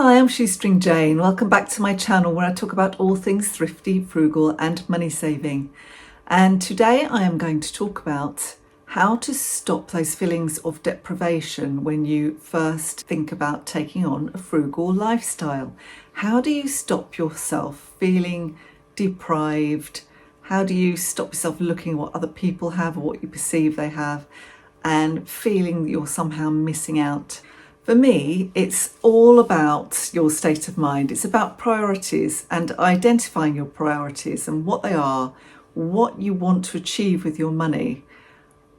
Hi, I'm Shoestring Jane. Welcome back to my channel where I talk about all things thrifty, frugal and money saving. And today I am going to talk about how to stop those feelings of deprivation when you first think about taking on a frugal lifestyle. How do you stop yourself feeling deprived? How do you stop yourself looking at what other people have or what you perceive they have and feeling that you're somehow missing out? For me, it's all about your state of mind. It's about priorities and identifying your priorities and what they are, what you want to achieve with your money,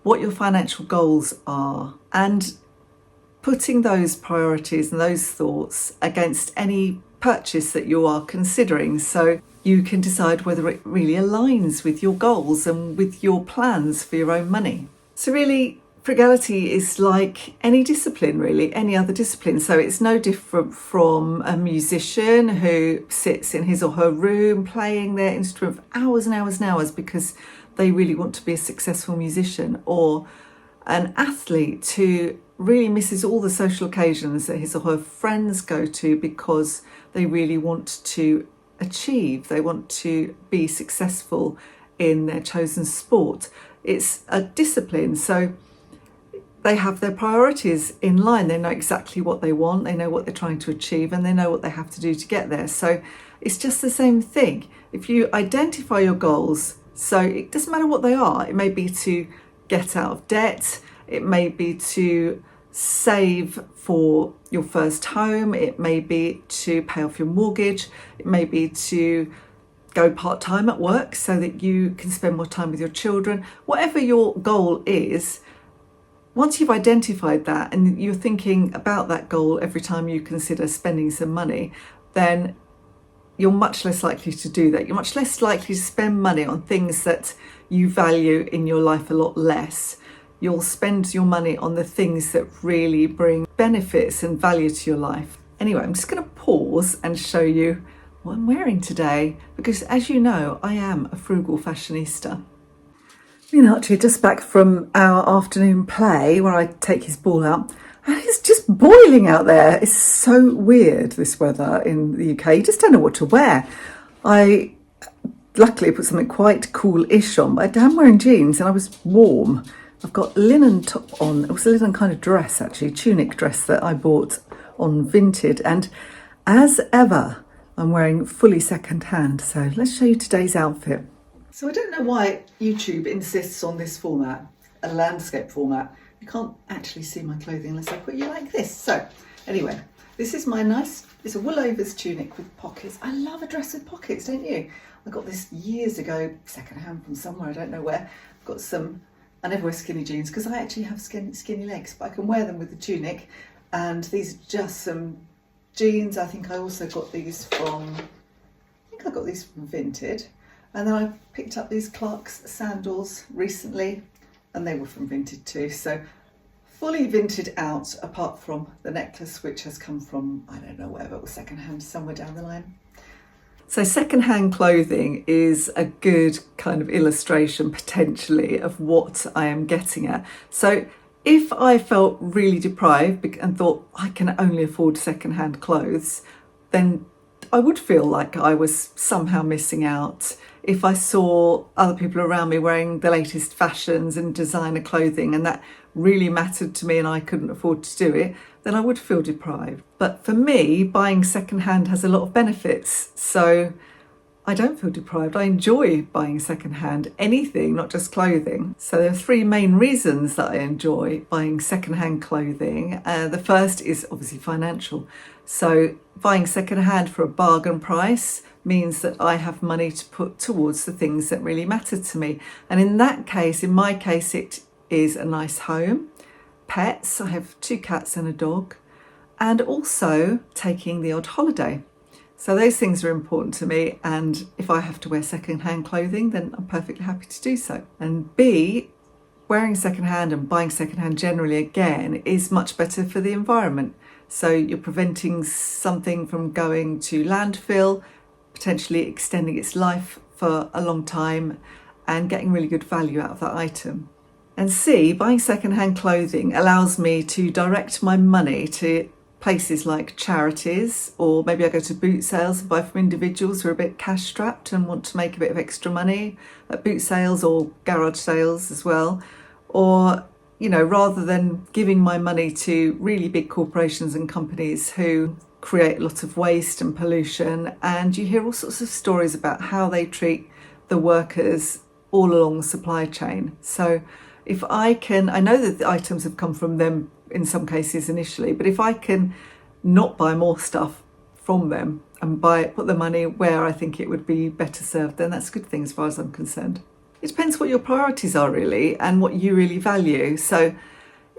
what your financial goals are, and putting those priorities and those thoughts against any purchase that you are considering, so you can decide whether it really aligns with your goals and with your plans for your own money. So really, frugality is like any discipline, really, any other discipline. So it's no different from a musician who sits in his or her room playing their instrument for hours and hours and hours because they really want to be a successful musician, or an athlete who really misses all the social occasions that his or her friends go to because they really want to achieve, they want to be successful in their chosen sport. It's a discipline. So they have their priorities in line. They know exactly what they want, they know what they're trying to achieve, and they know what they have to do to get there. So it's just the same thing. If you identify your goals, so it doesn't matter what they are, it may be to get out of debt, it may be to save for your first home, it may be to pay off your mortgage, it may be to go part-time at work so that you can spend more time with your children. Whatever your goal is, once you've identified that and you're thinking about that goal every time you consider spending some money, then you're much less likely to do that. You're much less likely to spend money on things that you value in your life a lot less. You'll spend your money on the things that really bring benefits and value to your life. Anyway, I'm just going to pause and show you what I'm wearing today, because as you know, I am a frugal fashionista. Actually just back from our afternoon play where I take his ball out, and it's just boiling out there. It's so weird, this weather in the UK. You just don't know what to wear. I luckily put something quite cool-ish on, but I'm wearing jeans and I was warm. I've got linen top on. It was a linen kind of dress, actually, tunic dress that I bought on Vinted. And as ever, I'm wearing fully second-hand. So let's show you today's outfit. So I don't know why YouTube insists on this format, a landscape format. You can't actually see my clothing unless I put you like this. So anyway, this is my nice, it's a wool-overs tunic with pockets. I love a dress with pockets, don't you? I got this years ago, second-hand from somewhere, I don't know where. I've got some, I never wear skinny jeans because I actually have skinny legs, but I can wear them with the tunic. And these are just some jeans. I think I also got these from, Vinted. And then I picked up these Clark's sandals recently, and they were from Vinted too. So fully Vinted out, apart from the necklace, which has come from, I don't know, wherever, it was secondhand somewhere down the line. So secondhand clothing is a good kind of illustration potentially of what I am getting at. So if I felt really deprived and thought I can only afford secondhand clothes, then I would feel like I was somehow missing out. If I saw other people around me wearing the latest fashions and designer clothing and that really mattered to me and I couldn't afford to do it, then I would feel deprived. But for me, buying secondhand has a lot of benefits. So I don't feel deprived. I enjoy buying secondhand, anything, not just clothing. So there are three main reasons that I enjoy buying secondhand clothing. The first is obviously financial. So buying secondhand for a bargain price means that I have money to put towards the things that really matter to me. And in that case, in my case, it is a nice home, pets. I have 2 cats and a dog, and also taking the odd holiday. So those things are important to me, and if I have to wear second-hand clothing, then I'm perfectly happy to do so. And B, wearing second-hand and buying second-hand generally, again, is much better for the environment. So you're preventing something from going to landfill, potentially extending its life for a long time and getting really good value out of that item. And C, buying second-hand clothing allows me to direct my money to places like charities, or maybe I go to boot sales and buy from individuals who are a bit cash strapped and want to make a bit of extra money at boot sales or garage sales as well. Or, rather than giving my money to really big corporations and companies who create a lot of waste and pollution, and you hear all sorts of stories about how they treat the workers all along the supply chain. So if I know that the items have come from them in some cases initially, but if I can not buy more stuff from them and put the money where I think it would be better served, then that's a good thing as far as I'm concerned. It depends what your priorities are really and what you really value. So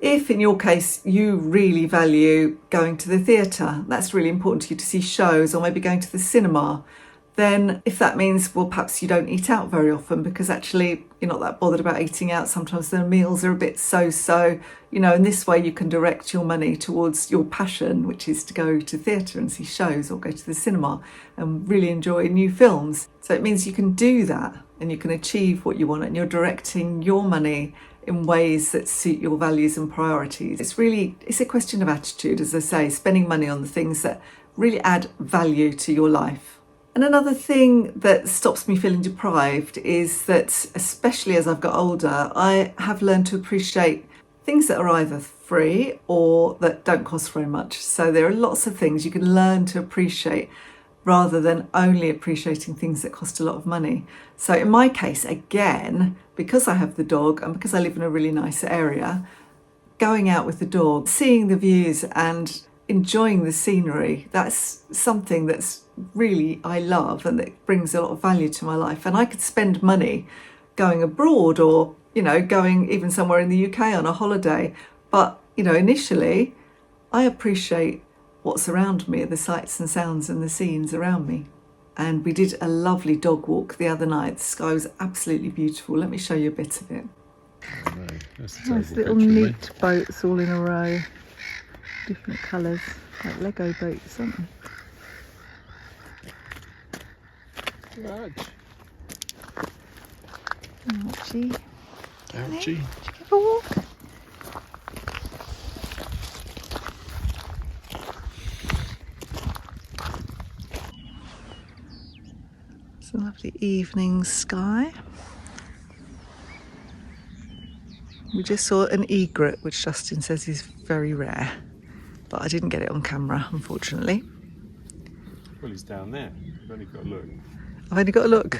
if in your case you really value going to the theatre, that's really important to you to see shows, or maybe going to the cinema, then if that means, well, perhaps you don't eat out very often because actually you're not that bothered about eating out. Sometimes the meals are a bit so, in this way you can direct your money towards your passion, which is to go to theatre and see shows or go to the cinema and really enjoy new films. So it means you can do that and you can achieve what you want, and you're directing your money in ways that suit your values and priorities. It's a question of attitude, as I say, spending money on the things that really add value to your life. And another thing that stops me feeling deprived is that, especially as I've got older, I have learned to appreciate things that are either free or that don't cost very much. So there are lots of things you can learn to appreciate rather than only appreciating things that cost a lot of money. So in my case, again, because I have the dog and because I live in a really nice area, going out with the dog, seeing the views and enjoying the scenery, that's something that's really I love and that brings a lot of value to my life. And I could spend money going abroad or, going even somewhere in the UK on a holiday. But, initially I appreciate what's around me, the sights and sounds and the scenes around me. And we did a lovely dog walk the other night. The sky was absolutely beautiful. Let me show you a bit of it. Oh, no. That's a Nice little picture, neat boats all in a row. Different colours, like Lego boats, aren't they? Archie. Ouchie. Did you give a walk? It's a lovely evening sky. We just saw an egret, which Justin says is very rare, but I didn't get it on camera, unfortunately. Well, he's down there. You've only got to look. I've only got to look.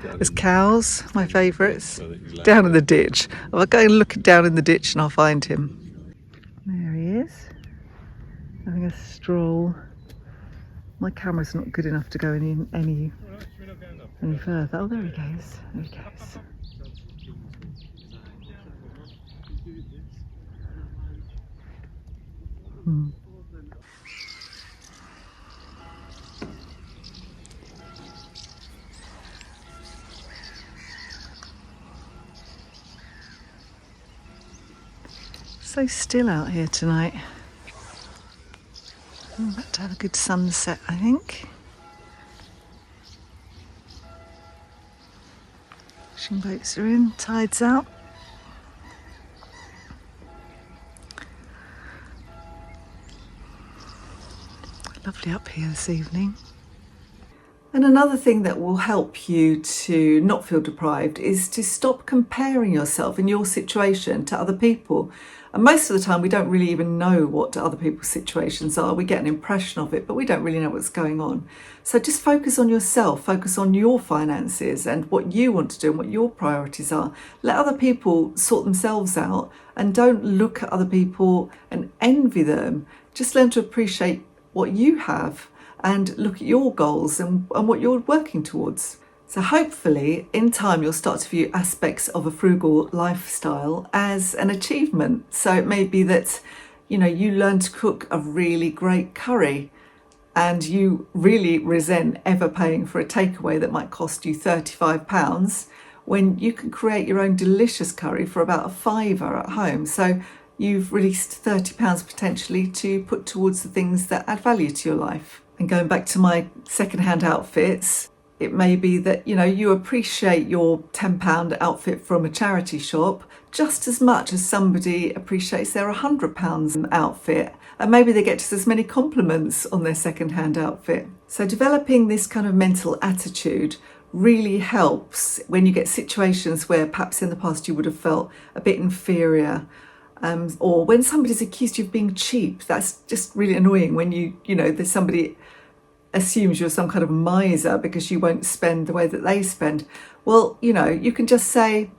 There's cows, my favourites, So down in the ditch. I'll go and look down in the ditch and I'll find him. There he is, having a stroll. My camera's not good enough to go any further. Oh, there he goes. There he goes. So still out here tonight. I'm about to have a good sunset, I think. Fishing boats are in, tide's out. Lovely up here this evening. And another thing that will help you to not feel deprived is to stop comparing yourself and your situation to other people. And most of the time we don't really even know what other people's situations are. We get an impression of it, but we don't really know what's going on. So just focus on yourself, focus on your finances and what you want to do and what your priorities are. Let other people sort themselves out and don't look at other people and envy them. Just learn to appreciate what you have and look at your goals and what you're working towards. So hopefully in time you'll start to view aspects of a frugal lifestyle as an achievement. So it may be that, you learn to cook a really great curry and you really resent ever paying for a takeaway that might cost you £35 when you can create your own delicious curry for about a fiver at home. So you've released £30 potentially to put towards the things that add value to your life. And going back to my second-hand outfits, It may be that, you appreciate your £10 outfit from a charity shop just as much as somebody appreciates their £100 outfit. And maybe they get just as many compliments on their second-hand outfit. So developing this kind of mental attitude really helps when you get situations where perhaps in the past you would have felt a bit inferior, or when somebody's accused you of being cheap. That's just really annoying when there's somebody assumes you're some kind of miser because you won't spend the way that they spend. Well, you can just say,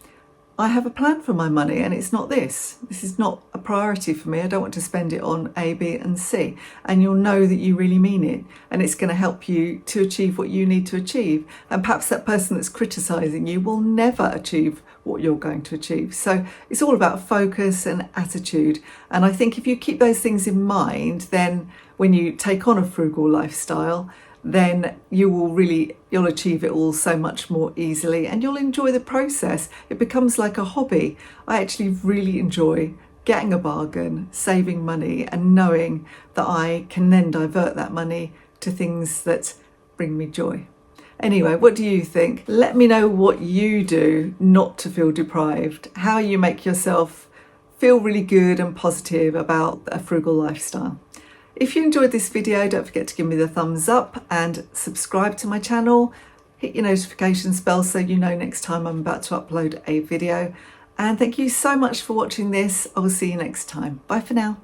I have a plan for my money and it's not this. This is not a priority for me. I don't want to spend it on A, B and C. And you'll know that you really mean it, and it's going to help you to achieve what you need to achieve. And perhaps that person that's criticising you will never achieve what you're going to achieve. So it's all about focus and attitude. And I think if you keep those things in mind, then when you take on a frugal lifestyle, then you'll achieve it all so much more easily, and you'll enjoy the process. It becomes like a hobby. I actually really enjoy getting a bargain, saving money, and knowing that I can then divert that money to things that bring me joy. Anyway, what do you think? Let me know what you do not to feel deprived, how you make yourself feel really good and positive about a frugal lifestyle. If you enjoyed this video, don't forget to give me the thumbs up and subscribe to my channel. Hit your notifications bell so you know next time I'm about to upload a video. And thank you so much for watching this. I will see you next time. Bye for now.